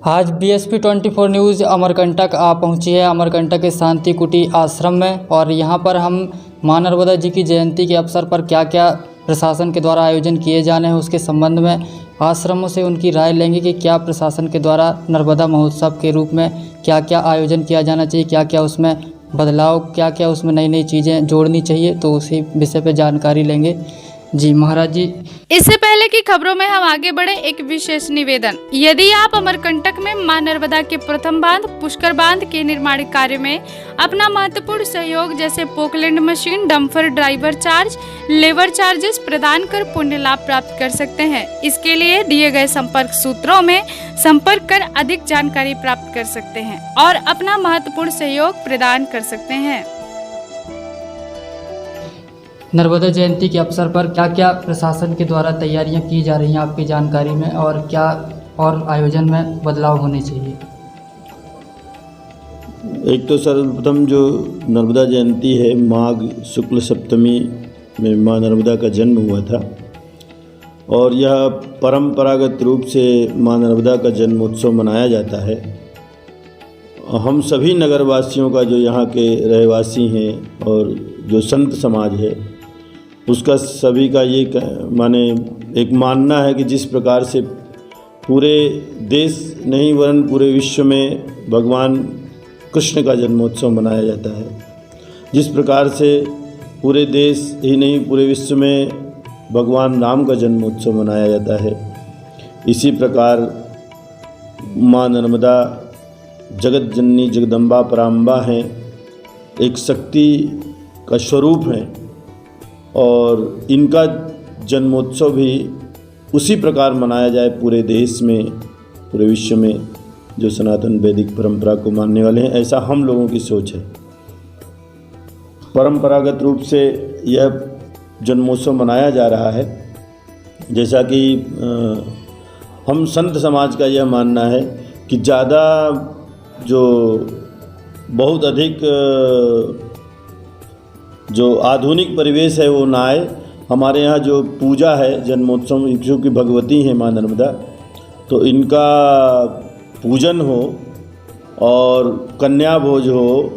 आज BSP 24 news Amarkantak आ पहुंची है अमरकंटक के शांति कुटी आश्रम में। और यहां पर हम मां नर्मदा जी की जयंती के अवसर पर क्या क्या प्रशासन के द्वारा आयोजन किए जाने हैं उसके संबंध में आश्रमों से उनकी राय लेंगे कि क्या प्रशासन के द्वारा नर्मदा महोत्सव के रूप में क्या क्या आयोजन किया जाना चाहिए, क्या क्या उसमें बदलाव, क्या क्या उसमें नई नई चीज़ें जोड़नी चाहिए, तो उसी विषय पर जानकारी लेंगे। जी महाराज जी। इससे पहले की खबरों में हम आगे बढ़े, एक विशेष निवेदन। यदि आप अमरकंटक में मां नर्मदा के प्रथम बांध पुष्कर बांध के निर्माण कार्य में अपना महत्वपूर्ण सहयोग जैसे Poclain machine, dumper driver charge, labour charges प्रदान कर पुण्य लाभ प्राप्त कर सकते हैं। इसके लिए दिए गए संपर्क सूत्रों में संपर्क कर अधिक जानकारी प्राप्त कर सकते हैं और अपना महत्वपूर्ण सहयोग प्रदान कर सकते हैं। नर्मदा जयंती के अवसर पर क्या क्या प्रशासन के द्वारा तैयारियां की जा रही हैं आपकी जानकारी में, और क्या और आयोजन में बदलाव होने चाहिए? एक तो सर्वप्रथम जो नर्मदा जयंती है, माघ शुक्ल सप्तमी में मां नर्मदा का जन्म हुआ था और यह परंपरागत रूप से मां नर्मदा का जन्मोत्सव मनाया जाता है। हम सभी नगरवासियों का, जो यहाँ के रहवासी हैं और जो संत समाज है, उसका सभी का ये एक मानना है कि जिस प्रकार से पूरे देश नहीं वरन पूरे विश्व में भगवान कृष्ण का जन्मोत्सव मनाया जाता है, जिस प्रकार से पूरे देश ही नहीं पूरे विश्व में भगवान राम का जन्मोत्सव मनाया जाता है, इसी प्रकार मां नर्मदा जगत जननी जगदम्बा पराम्बा हैं, एक शक्ति का स्वरूप हैं और इनका जन्मोत्सव भी उसी प्रकार मनाया जाए पूरे देश में, पूरे विश्व में, जो सनातन वैदिक परंपरा को मानने वाले हैं। ऐसा हम लोगों की सोच है। परंपरागत रूप से यह जन्मोत्सव मनाया जा रहा है। जैसा कि हम संत समाज का यह मानना है कि ज़्यादा जो बहुत अधिक जो आधुनिक परिवेश है वो ना आए। हमारे यहाँ जो पूजा है जन्मोत्सव, क्योंकि भगवती हैं मां नर्मदा, तो इनका पूजन हो और कन्या भोज हो,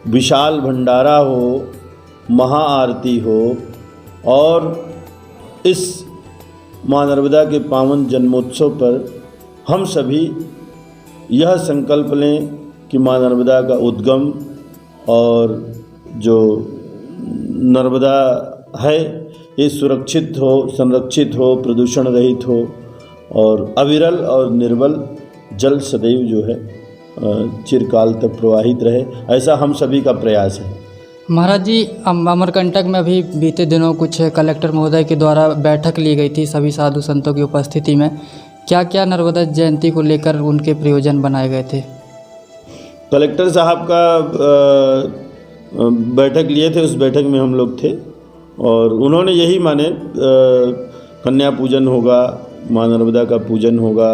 विशाल भंडारा हो, महाआरती हो और इस मां नर्मदा के पावन जन्मोत्सव पर हम सभी यह संकल्प लें कि मां नर्मदा का उद्गम और जो नर्मदा है ये सुरक्षित हो, संरक्षित हो, प्रदूषण रहित हो और अविरल और निर्मल जल सदैव जो है चिरकाल तक प्रवाहित रहे, ऐसा हम सभी का प्रयास है। महाराज जी, अमरकंटक में अभी बीते दिनों कुछ कलेक्टर महोदय के द्वारा बैठक ली गई थी सभी साधु संतों की उपस्थिति में। क्या क्या नर्मदा जयंती को लेकर उनके प्रयोजन बनाए गए थे? कलेक्टर साहब का बैठक लिए थे, उस बैठक में हम लोग थे और उन्होंने यही माने कन्या पूजन होगा, मां नर्मदा का पूजन होगा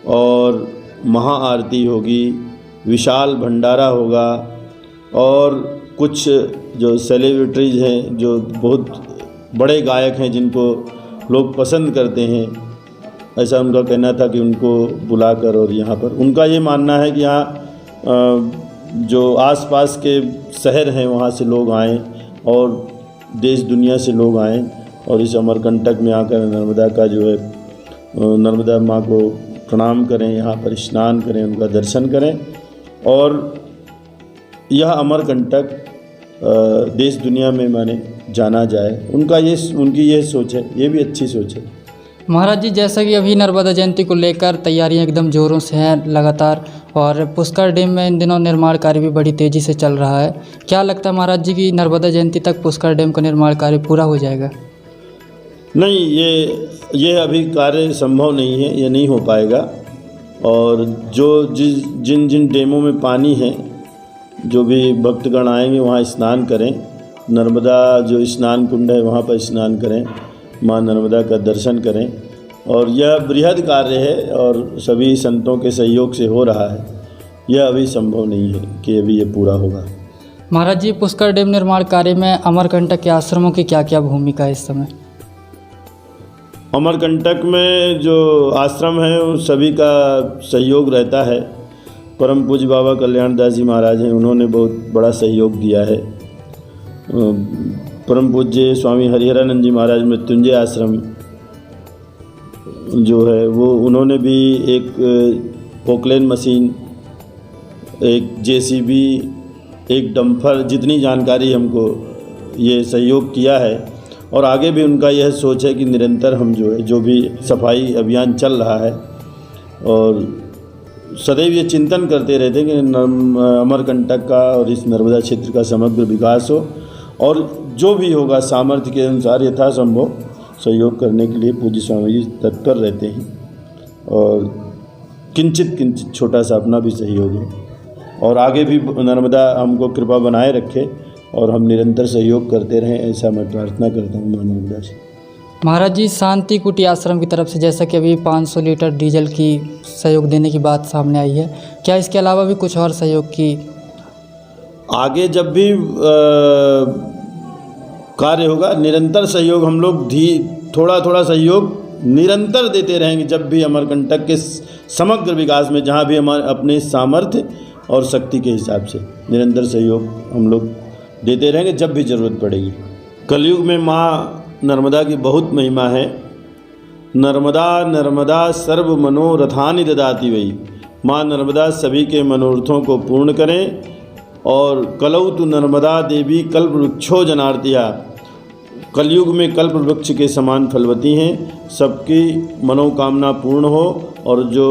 और महाआरती होगी, विशाल भंडारा होगा और कुछ जो सेलिब्रिटीज़ हैं, जो बहुत बड़े गायक हैं जिनको लोग पसंद करते हैं, ऐसा उनका कहना था कि उनको बुलाकर और यहाँ पर उनका ये मानना है कि यहाँ जो आसपास के शहर हैं वहाँ से लोग आएँ और देश दुनिया से लोग आएँ और इस अमरकंटक में आकर नर्मदा का जो है नर्मदा माँ को प्रणाम करें, यहाँ पर स्नान करें, उनका दर्शन करें और यह अमरकंटक देश दुनिया में माने जाना जाए। उनकी ये सोच है, ये भी अच्छी सोच है। महाराज जी, जैसा कि अभी नर्मदा जयंती को लेकर तैयारियां एकदम ज़ोरों से हैं लगातार, और पुष्कर डैम में इन दिनों निर्माण कार्य भी बड़ी तेज़ी से चल रहा है। क्या लगता है महाराज जी कि नर्मदा जयंती तक पुष्कर डैम का निर्माण कार्य पूरा हो जाएगा? नहीं, ये अभी कार्य संभव नहीं है, ये नहीं हो पाएगा। और जो जिन जिन डैमों में पानी है, जो भी भक्तगण आएंगे वहाँ स्नान करें, नर्मदा जो स्नान कुंड है वहाँ पर स्नान करें, मां नर्मदा का दर्शन करें और यह बृहद कार्य है और सभी संतों के सहयोग से हो रहा है। यह अभी संभव नहीं है कि अभी ये पूरा होगा। महाराज जी, पुष्कर डैम निर्माण कार्य में अमरकंटक के आश्रमों की क्या क्या भूमिका है इस समय? अमरकंटक में जो आश्रम है वो सभी का सहयोग रहता है। परम पूज्य बाबा कल्याण दास जी महाराज हैं, उन्होंने बहुत बड़ा सहयोग दिया है। परम पूज्य स्वामी हरिहरानंद जी महाराज मृत्युंजय आश्रम जो है वो उन्होंने भी एक पोकलेन मशीन, एक जेसीबी, एक डंपर, जितनी जानकारी हमको ये सहयोग किया है। और आगे भी उनका यह सोच है कि निरंतर हम जो भी सफाई अभियान चल रहा है और सदैव ये चिंतन करते रहते हैं कि अमरकंटक का और इस नर्मदा क्षेत्र का समग्र विकास हो, और जो भी होगा सामर्थ्य के अनुसार यथासंभव सहयोग करने के लिए पूज्य स्वामी जी तत्पर रहते हैं। और किंचित छोटा सा अपना भी सहयोग है, और आगे भी नर्मदा हमको कृपा बनाए रखे और हम निरंतर सहयोग करते रहें, ऐसा मैं प्रार्थना करता हूँ माँ नर्मदा से। महाराज जी, शांति कुटी आश्रम की तरफ से जैसा कि अभी 500 लीटर डीजल की सहयोग देने की बात सामने आई है, क्या इसके अलावा भी कुछ और सहयोग की? आगे जब भी कार्य होगा निरंतर सहयोग हम लोग थोड़ा सहयोग निरंतर देते रहेंगे। जब भी अमरकंटक के समग्र विकास में जहाँ भी हमारे अपने सामर्थ्य और शक्ति के हिसाब से निरंतर सहयोग हम लोग देते रहेंगे जब भी ज़रूरत पड़ेगी। कलयुग में माँ नर्मदा की बहुत महिमा है। नर्मदा नर्मदा सर्व मनोरथानि ददाति वही। माँ नर्मदा सभी के मनोरथों को पूर्ण करें। और कलौ तु नर्मदा देवी कल्प वृक्षो जनार्तिया। कलयुग में कल्प वृक्ष के समान फलवती हैं, सबकी मनोकामना पूर्ण हो और जो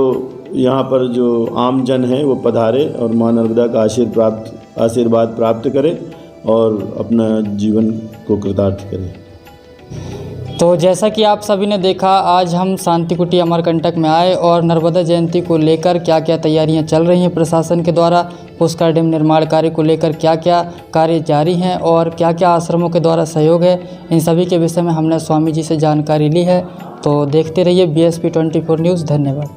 यहाँ पर जो आम जन है वो पधारे और माँ नर्मदा का आशीर्वाद प्राप्त करे और अपना जीवन को कृतार्थ करे। तो जैसा कि आप सभी ने देखा, आज हम शांति कुटी अमरकंटक में आए और नर्मदा जयंती को लेकर क्या क्या तैयारियां चल रही हैं प्रशासन के द्वारा, पुष्कर डैम निर्माण कार्य को लेकर क्या क्या कार्य जारी हैं और क्या क्या आश्रमों के द्वारा सहयोग है, इन सभी के विषय में हमने स्वामी जी से जानकारी ली है। तो देखते रहिए BSP 24 न्यूज़। धन्यवाद।